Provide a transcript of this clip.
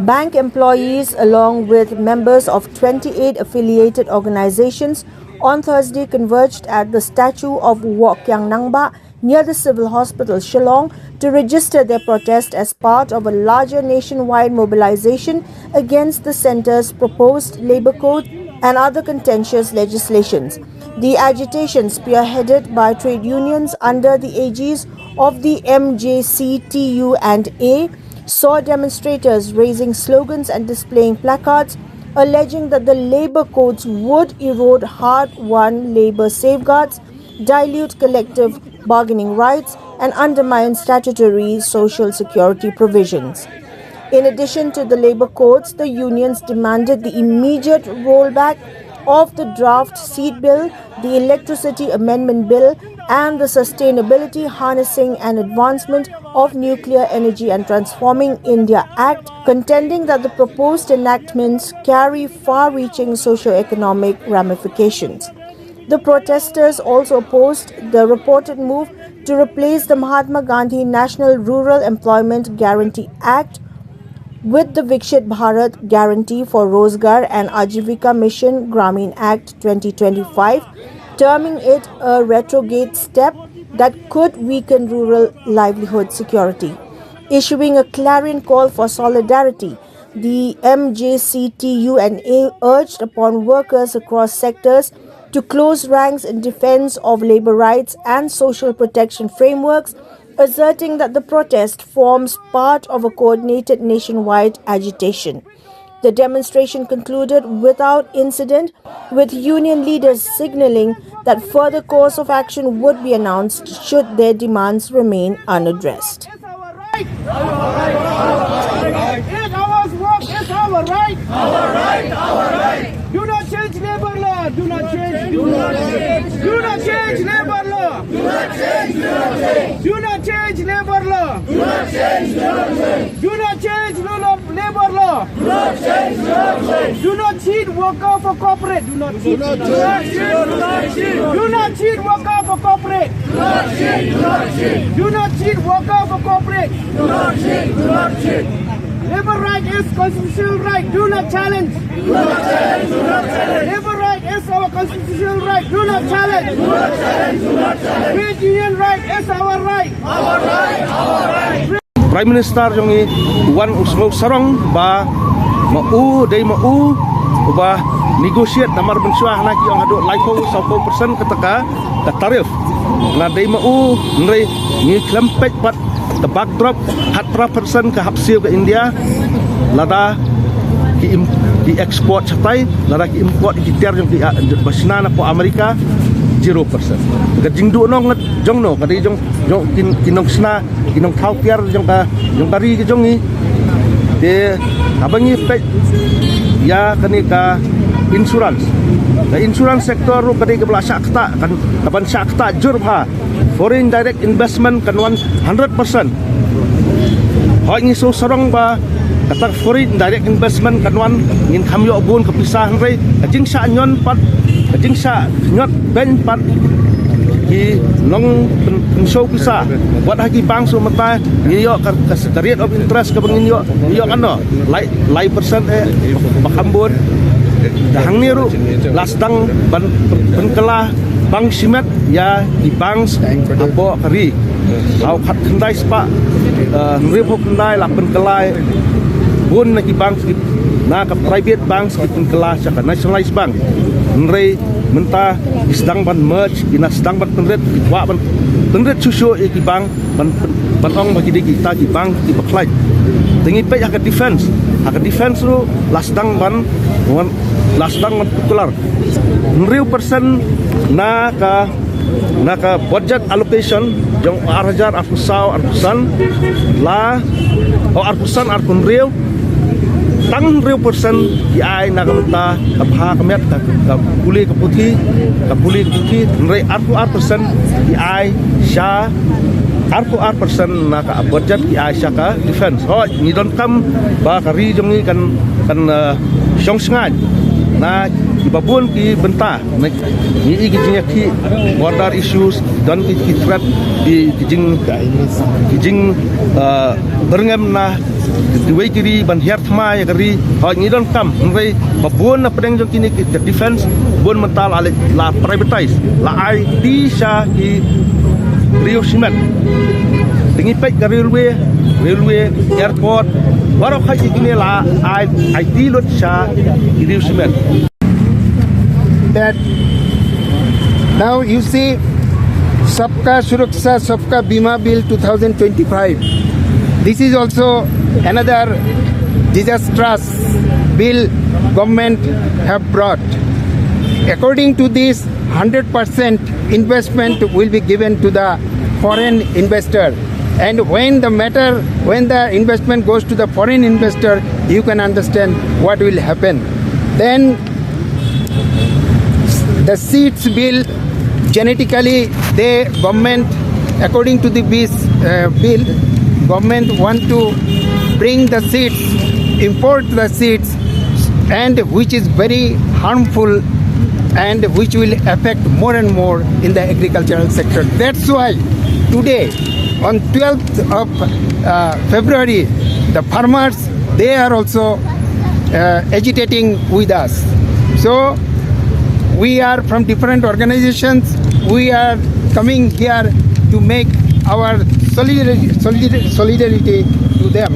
Bank employees, along with members of 28 affiliated organizations, on Thursday converged at the statue of Wokyang Nangba near the Civil Hospital, Shillong, to register their protest as part of a larger nationwide mobilization against the centre's proposed labour code and other contentious legislations. The agitation, spearheaded by trade unions under the aegis of the MJCTU and A, saw demonstrators raising slogans and displaying placards alleging that the labour codes would erode hard-won labour safeguards, dilute collective bargaining rights, and undermine statutory social security provisions. In addition to the labour codes, the unions demanded the immediate rollback of the draft seat bill, the electricity amendment bill, and the Sustainability, Harnessing and Advancement of Nuclear Energy and Transforming India Act, contending that the proposed enactments carry far-reaching socio-economic ramifications. The protesters also opposed the reported move to replace the Mahatma Gandhi National Rural Employment Guarantee Act with the Viksit Bharat Guarantee for Rozgar and Ajivika Mission Gramin Act 2025, terming it a retrograde step that could weaken rural livelihood security. Issuing a clarion call for solidarity, the MJCTU and A urged upon workers across sectors to close ranks in defense of labor rights and social protection frameworks, asserting that the protest forms part of a coordinated nationwide agitation. The demonstration concluded without incident, with union leaders signaling that further course of action would be announced should their demands remain unaddressed. It's our work, it's our right. Our right, our right. Do not change labor law. Do not change. Do not change. Do not change labor law. Do not change. Do not change. Do not change labor law. Do not change. Do not change. Do not change rule of labor law. Do not change. Do not change. Do not cheat worker for corporate. Do not cheat. Do not cheat. Do not cheat. Do not cheat worker for corporate. Do not cheat. Do not cheat. Do not cheat worker for corporate. Do not cheat. Do not cheat. Labor right is constitutional right. Do not challenge. Do not challenge. Do not challenge. Labor right is our constitutional right. Do not challenge. Do not challenge. Do not challenge. Trade union right is our right. Our right. Our right. Prime Minister yung uwan usmo sarong ba mau day mau ba negotiate na marbensua na ki ang hado laipo sa 4% kataka ka tarif na day mau nre ni klempet pat the backdrop 4% ka hapsiw ka India lada ki export satai lada ki import ki ter yung ki basna na po Amerika 0%. Kajing do nong jong no kadi jong kinong sna kinong thau pier jong kari ke jong ni de abangi pe ya kani ka insurance. The insurance sector ro kadi ke bela syakta kan kaban syakta jur bha foreign direct investment kan 100%. Hoi ngi so sarong ba kata foreign direct investment kan wan ngin khamyo bun kepisah re kajing sa nyon pat kajing sa nyot ben pat ki long show pisah buat haki bang so mata ngiyo ka rate of interest ka ngiyo kan no lai percent bakambun dahang niru lasdang ban kelah bang simet ya di bang abo kari au khat kendai spa nripo kendai lapen kelai bun na ki bank na ka private banks ki kelah sa nationalized bank nrei menta isdang ban merge ina sedang ban penret wa ban penret susu ki bank ban ong bagi kita ki bank ki baklai tengi pe hak defense ru lasdang ban popular nreu persen na ka budget allocation jong arhajar arpusan la o arpusan arkun reu tang reu persen di ai na kamta kapha kamet ka puli kaputi nrei arpu di ai sha arpu persen na ka budget di ai sha ka defense ho ni don kam ba kari jong ni kan syong sngai na ibabun ki benta ni kijing ki border issues dan ki threat di kijing berngam na Dua kiri ban hiar thmai kari hoi ngi don kam ngai babun na pedeng jong kini ke defense bun mental ale la privatize la ai di sha i Rio Cement tingi pek ke railway airport waro khai kini la ai di lot sha i Rio Cement. That now you see Sabka Suraksha Sabka Bima Bill 2025. This is also another disastrous bill government have brought. According to this, 100% investment will be given to the foreign investor. And when the investment goes to the foreign investor, you can understand what will happen. Then the seeds bill, genetically, the government, according to the bill, government want to bring the seeds, import the seeds, and which is very harmful and which will affect more and more in the agricultural sector. That's why today, on 12th of February, the farmers, they are also agitating with us. So we are from different organizations. We are coming here to make our solidarity to them.